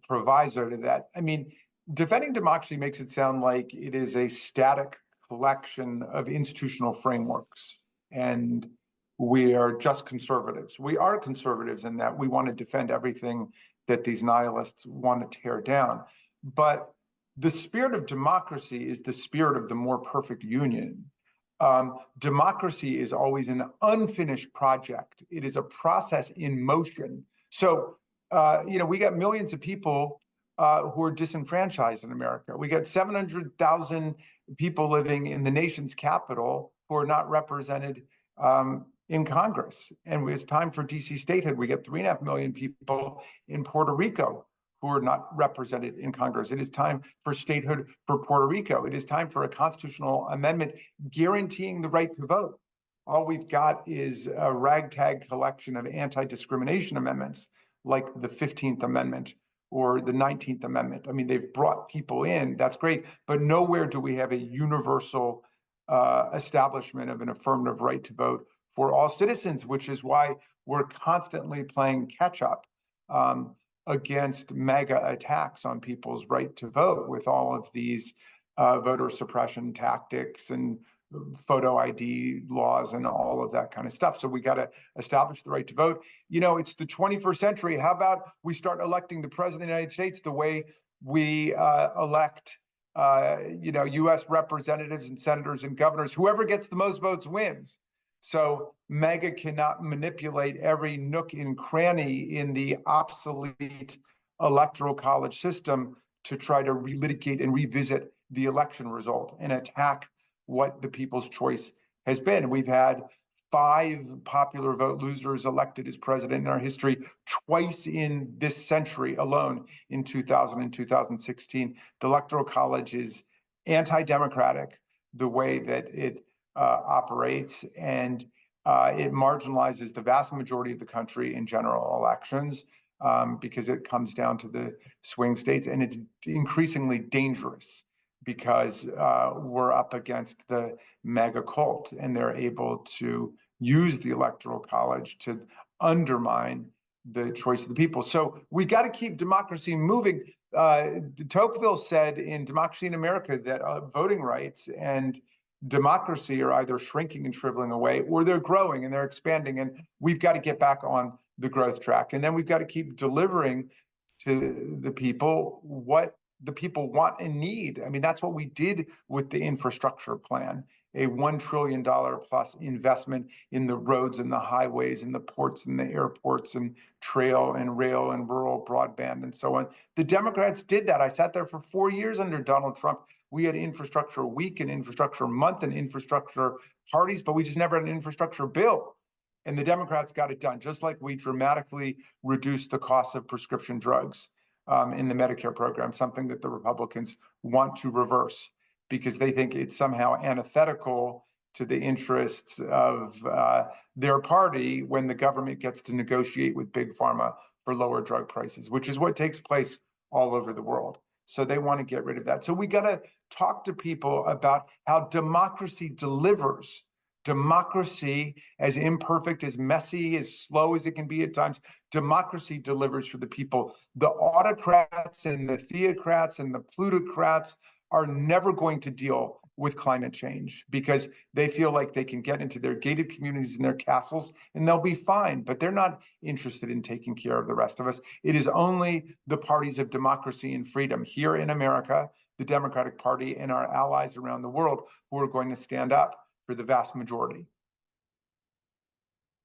proviso to that. I mean, defending democracy makes it sound like it is a static collection of institutional frameworks, and we are just conservatives. We are conservatives in that we want to defend everything that these nihilists want to tear down. But the spirit of democracy is the spirit of the more perfect union. Democracy is always an unfinished project. It is a process in motion. So, we got millions of people who are disenfranchised in America. We got 700,000 people living in the nation's capital who are not represented in Congress. And it's time for DC statehood. We get 3.5 million people in Puerto Rico who are not represented in Congress. It is time for statehood for Puerto Rico. It is time for a constitutional amendment guaranteeing the right to vote. All we've got is a ragtag collection of anti-discrimination amendments like the 15th Amendment or the 19th Amendment. I mean, they've brought people in, that's great, but nowhere do we have a universal establishment of an affirmative right to vote for all citizens, which is why we're constantly playing catch up against mega attacks on people's right to vote with all of these voter suppression tactics and photo ID laws and all of that kind of stuff. So we got to establish the right to vote. It's the 21st century. How about we start electing the president of the United States the way we elect, U.S. representatives and senators and governors? Whoever gets the most votes wins. So MAGA cannot manipulate every nook and cranny in the obsolete electoral college system to try to relitigate and revisit the election result and attack what the people's choice has been. We've had 5 popular vote losers elected as president in our history, twice in this century alone, in 2000 and 2016. The Electoral College is anti-democratic the way that it operates, and it marginalizes the vast majority of the country in general elections because it comes down to the swing states, and it's increasingly dangerous because we're up against the mega cult, and they're able to use the Electoral College to undermine the choice of the people. So we got to keep democracy moving. Tocqueville said in Democracy in America that voting rights and democracy are either shrinking and shriveling away, or they're growing and they're expanding. And we've got to get back on the growth track. And then we've got to keep delivering to the people what the people want and need. I mean, that's what we did with the infrastructure plan, a $1 trillion plus investment in the roads and the highways and the ports and the airports and trail and rail and rural broadband and so on. The Democrats did that. I sat there for 4 years under Donald Trump. We had infrastructure week and infrastructure month and infrastructure parties, but we just never had an infrastructure bill. And the Democrats got it done, just like we dramatically reduced the cost of prescription drugs in the Medicare program, something that the Republicans want to reverse because they think it's somehow antithetical to the interests of their party when the government gets to negotiate with big pharma for lower drug prices, which is what takes place all over the world. So they want to get rid of that. So we got to talk to people about how democracy delivers. Democracy, as imperfect, as messy, as slow as it can be at times, democracy delivers for the people. The autocrats and the theocrats and the plutocrats are never going to deal with climate change because they feel like they can get into their gated communities and their castles and they'll be fine, but they're not interested in taking care of the rest of us. It is only the parties of democracy and freedom here in America, the Democratic Party and our allies around the world who are going to stand up for the vast majority.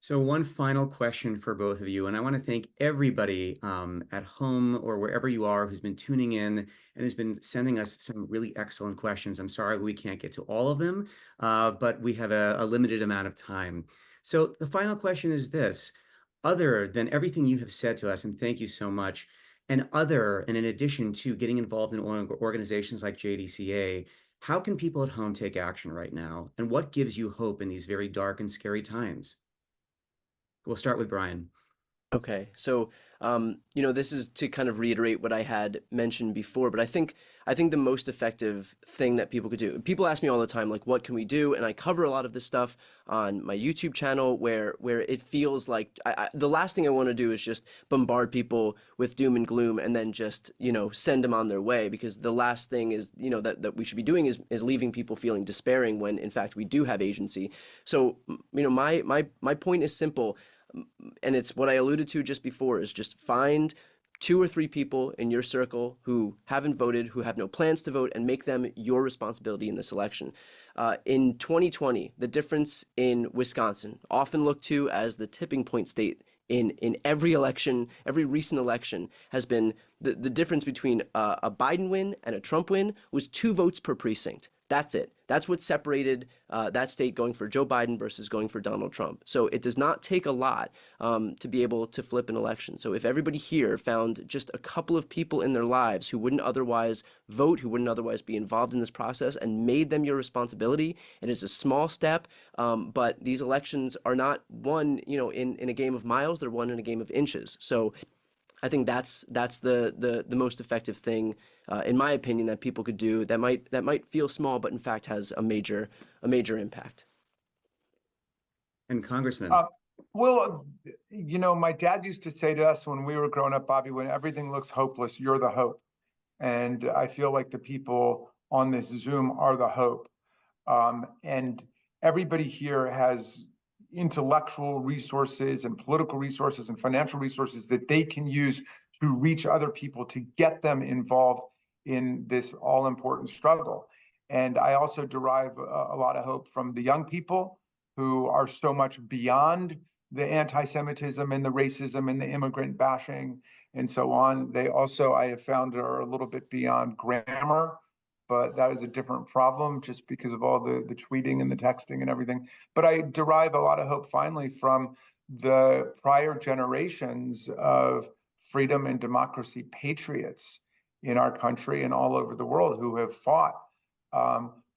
So one final question for both of you, and I want to thank everybody at home or wherever you are who's been tuning in and has been sending us some really excellent questions. I'm sorry we can't get to all of them, but we have a limited amount of time. So the final question is this: other than everything you have said to us, and thank you so much, and in addition to getting involved in organizations like JDCA, how can people at home take action right now? And what gives you hope in these very dark and scary times? We'll start with Brian. Okay, so this is to kind of reiterate what I had mentioned before, but I think the most effective thing that people could do. People ask me all the time, like, what can we do? And I cover a lot of this stuff on my YouTube channel, where it feels like the last thing I want to do is just bombard people with doom and gloom and then just send them on their way, because the last thing is that we should be doing is leaving people feeling despairing when in fact we do have agency. So my point is simple. And it's what I alluded to just before, is just find 2 or 3 people in your circle who haven't voted, who have no plans to vote, and make them your responsibility in this election. In 2020, the difference in Wisconsin, often looked to as the tipping point state in every election, every recent election, has been the difference between a Biden win and a Trump win was 2 votes per precinct. That's it. That's what separated that state going for Joe Biden versus going for Donald Trump. So it does not take a lot to be able to flip an election. So if everybody here found just a couple of people in their lives who wouldn't otherwise vote, who wouldn't otherwise be involved in this process, and made them your responsibility, it is a small step, but these elections are not won, in a game of miles. They're won in a game of inches. So I think that's the most effective thing, in my opinion, that people could do that might feel small, but in fact has a major impact. And Congressman. Well, my dad used to say to us when we were growing up, Bobby, when everything looks hopeless, you're the hope. And I feel like the people on this Zoom are the hope. And everybody here has intellectual resources and political resources and financial resources that they can use to reach other people, to get them involved in this all-important struggle. And I also derive a lot of hope from the young people who are so much beyond the anti-Semitism and the racism and the immigrant bashing and so on. They also, I have found, are a little bit beyond grammar, but that is a different problem just because of all the tweeting and the texting and everything. But I derive a lot of hope finally from the prior generations of freedom and democracy patriots in our country and all over the world who have fought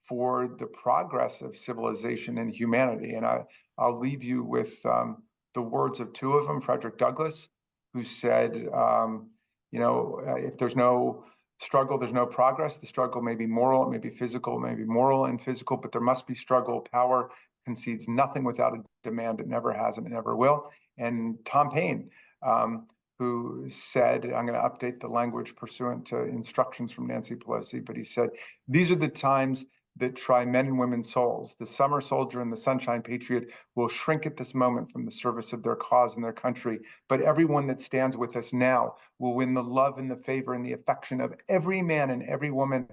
for the progress of civilization and humanity. And I'll leave you with the words of 2 of them, Frederick Douglass, who said, if there's no struggle, there's no progress. The struggle may be moral, it may be physical, it may be moral and physical, but there must be struggle. Power concedes nothing without a demand. It never has and it never will. And Tom Paine, who said, I'm going to update the language pursuant to instructions from Nancy Pelosi, but he said, these are the times that try men and women's souls. The summer soldier and the sunshine patriot will shrink at this moment from the service of their cause and their country. But everyone that stands with us now will win the love and the favor and the affection of every man and every woman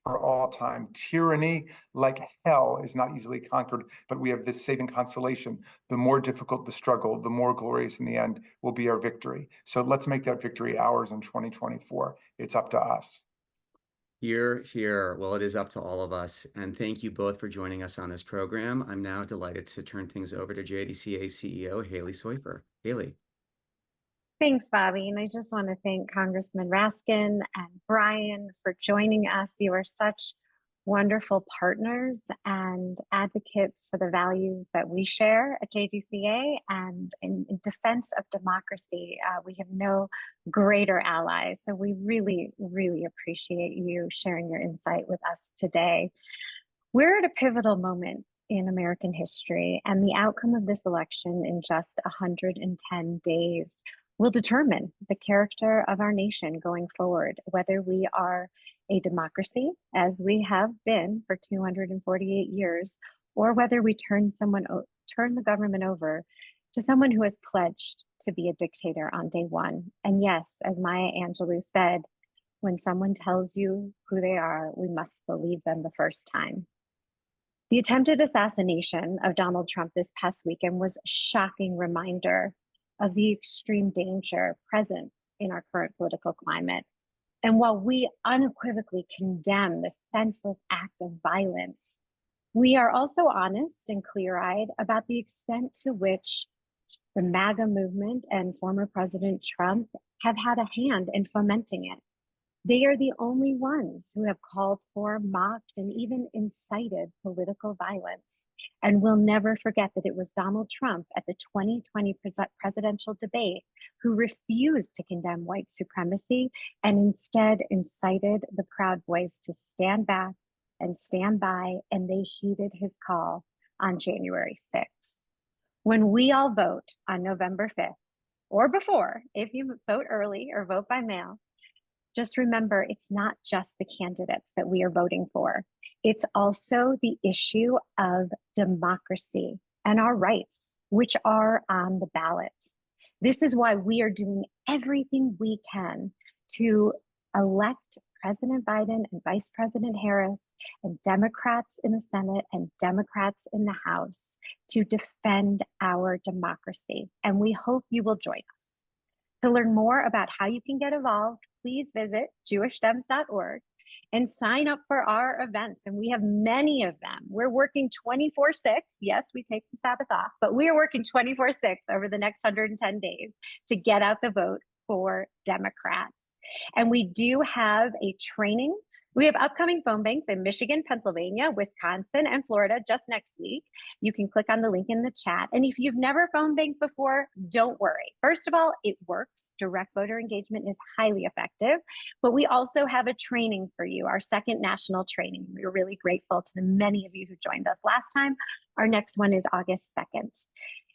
for all time. Tyranny, like hell, is not easily conquered, but we have this saving consolation. The more difficult the struggle, the more glorious in the end will be our victory. So let's make that victory ours in 2024. It's up to us. Here, here. Well, it is up to all of us. And thank you both for joining us on this program. I'm now delighted to turn things over to JDCA CEO Haley Soifer. Haley. Thanks, Bobby. And I just want to thank Congressman Raskin and Brian for joining us. You are such wonderful partners and advocates for the values that we share at JDCA, and in defense of democracy. We have no greater allies. So we really, really appreciate you sharing your insight with us today. We're at a pivotal moment in American history, and the outcome of this election in just 110 days will determine the character of our nation going forward, whether we are a democracy, as we have been for 248 years, or whether we turn the government over to someone who has pledged to be a dictator on day one. And yes, as Maya Angelou said, when someone tells you who they are, we must believe them the first time. The attempted assassination of Donald Trump this past weekend was a shocking reminder of the extreme danger present in our current political climate. And while we unequivocally condemn the senseless act of violence, we are also honest and clear-eyed about the extent to which the MAGA movement and former President Trump have had a hand in fomenting it. They are the only ones who have called for, mocked, and even incited political violence. And we'll never forget that it was Donald Trump at the 2020 presidential debate who refused to condemn white supremacy and instead incited the Proud Boys to stand back and stand by, and they heeded his call on January 6th. When we all vote on November 5th, or before, if you vote early or vote by mail, just remember, it's not just the candidates that we are voting for. It's also the issue of democracy and our rights, which are on the ballot. This is why we are doing everything we can to elect President Biden and Vice President Harris and Democrats in the Senate and Democrats in the House to defend our democracy. And we hope you will join us. To learn more about how you can get involved, please visit jewishdems.org and sign up for our events. And we have many of them. We're working 24/6. Yes, we take the Sabbath off, but we are working 24/6 over the next 110 days to get out the vote for Democrats. And we do have a training. We have upcoming phone banks in Michigan, Pennsylvania, Wisconsin, and Florida just next week. You can click on the link in the chat. And if you've never phone banked before, don't worry. First of all, it works. Direct voter engagement is highly effective. But we also have a training for you, our second national training. We're really grateful to the many of you who joined us last time. Our next one is August 2nd.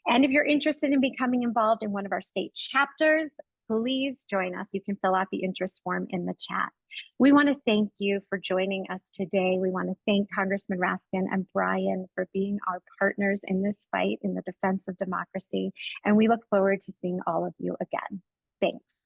And if you're interested in becoming involved in one of our state chapters, please join us. You can fill out the interest form in the chat. We want to thank you for joining us today. We want to thank Congressman Raskin and Brian for being our partners in this fight in the defense of democracy. And we look forward to seeing all of you again. Thanks.